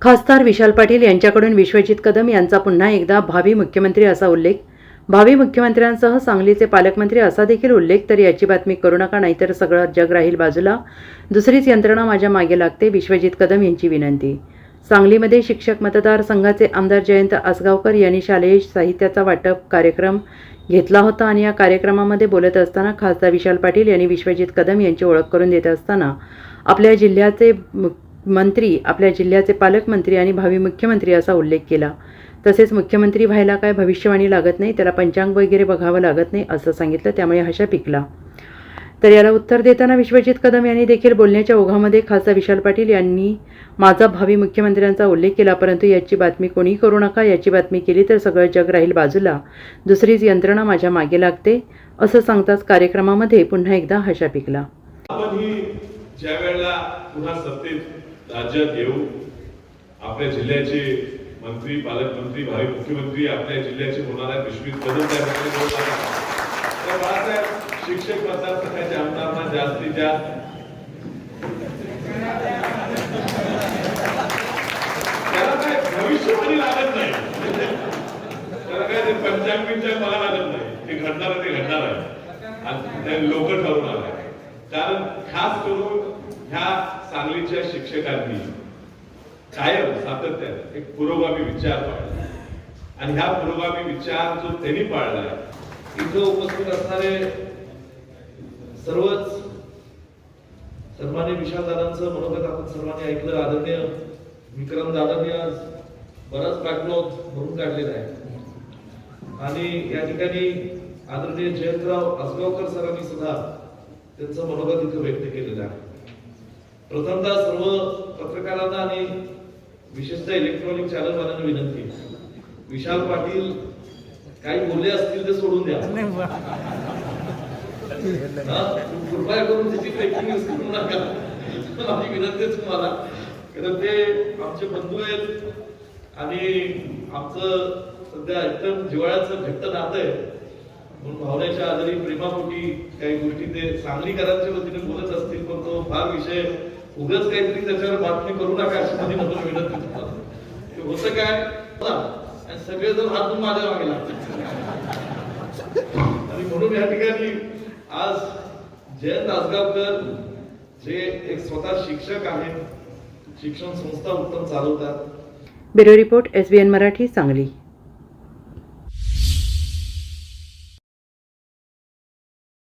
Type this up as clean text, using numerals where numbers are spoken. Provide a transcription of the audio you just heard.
खासदार विशाल पाटील यांच्याकडून विश्वजित कदम यांचा पुन्हा एकदा भावी मुख्यमंत्री असा उल्लेख. भावी मुख्यमंत्र्यांसह सांगलीचे पालकमंत्री असा देखील उल्लेख. तर याची बातमी करू नका, नाहीतर सगळं जग राहील बाजूला. दुसरीच यंत्रणा माझ्या मागे लागते, विश्वजित कदम यांची विनंती. सांगलीमध्ये शिक्षक मतदारसंघाचे आमदार जयंत आसगावकर यांनी शालेय साहित्याचा वाटप कार्यक्रम घेतला होता आणि या कार्यक्रमामध्ये बोलत असताना खासदार विशाल पाटील यांनी विश्वजित कदम यांची ओळख करून देत असताना आपल्या जिल्ह्याचे मंत्री, आपल्या जिल्ह्याचे पालकमंत्री आणि भावी मुख्यमंत्री असा उल्लेख केला. तसेच मुख्यमंत्री व्हायला काय भविष्यवाणी लागत नाही, त्याला पंचांग वगैरे बघावं लागत नाही असं सांगितलं. त्यामुळे हशा पिकला. तर याला उत्तर देताना विश्वजित कदम यांनी देखील बोलण्याच्या ओघामध्ये खासदार विशाल पाटील यांनी माझा भावी मुख्यमंत्र्यांचा उल्लेख केला, परंतु याची बातमी कोणी करू नका. याची बातमी केली तर सगळं जग राहील बाजूला. दुसरीच यंत्रणा माझ्या मागे लागते असं सांगताच कार्यक्रमामध्ये पुन्हा एकदा हशा पिकला. ज्या वेळेला पुन्हा सत्तेत राज्यात येऊ, आपल्या जिल्ह्याचे मंत्री, पालकमंत्री, भावी मुख्यमंत्री आपल्या जिल्ह्याचे होणार आहेत विश्वजित कदम त्या बाळासाहेब शिक्षक मतदारसंघाचे आमदारांना जास्तीत जास्त त्याला काय भविष्यवाणी लागत नाही, त्याला काय ते पंचांगीच्या मला लागत नाही. ते घडणार आहे आणि ते लोक ठरवणार आहे. कारण खास करून ह्या सांगलीच्या शिक्षकांनी कायम सातत्याने एक पुरोगामी विचार पाळला आणि ह्या पुरोगामी विचार जो त्यांनी पाळलाय, इथं उपस्थित असणारे सर्वच सन्माननीय विशालदादांचं मनोगत आपण सर्वांनी ऐकलं. आदरणीय विक्रम दादांनी आज बराच बॅकलॉग भरून काढलेला आहे आणि या ठिकाणी आदरणीय जयंतराव आसगावकर सरांनी सुद्धा त्यांचं मनोगत इथं व्यक्त केलेलं आहे. प्रथमतः सर्व पत्रकारांना आणि विशेषतः इलेक्ट्रॉनिक चॅनलवाल्यांना विनंती, विशाल पाटील काही बोलले असतील ते सोडून द्या. कृपया करून त्याची ब्रेकिंग न्यूज करू नका. माझी विनंती आहे तुम्हाला, कारण ते आमचे बंधू आहेत आणि आमचं सध्या एकदम जिव्हाळ्याचं घट्ट नातं आहे. म्हणून भावनेच्या आधारे प्रेमापोटी काही गोष्टी ते सांगलीकरांच्या वतीने बोलत असतील, पण तो फार विषय उगाच काहीतरी त्याच्यावर बातमी करू नका अशी माझी नम्र विनंती तुम्हाला. ते होतं काय आणि सगळेजण हातून माझ्या मागे लागतात आणि म्हणून या ठिकाणी आज जयंत आसगावकर जे एक स्वतः शिक्षक आहेत, शिक्षण संस्था उत्तम चालवतात. Bureau report, SBN Marathi, Sangli.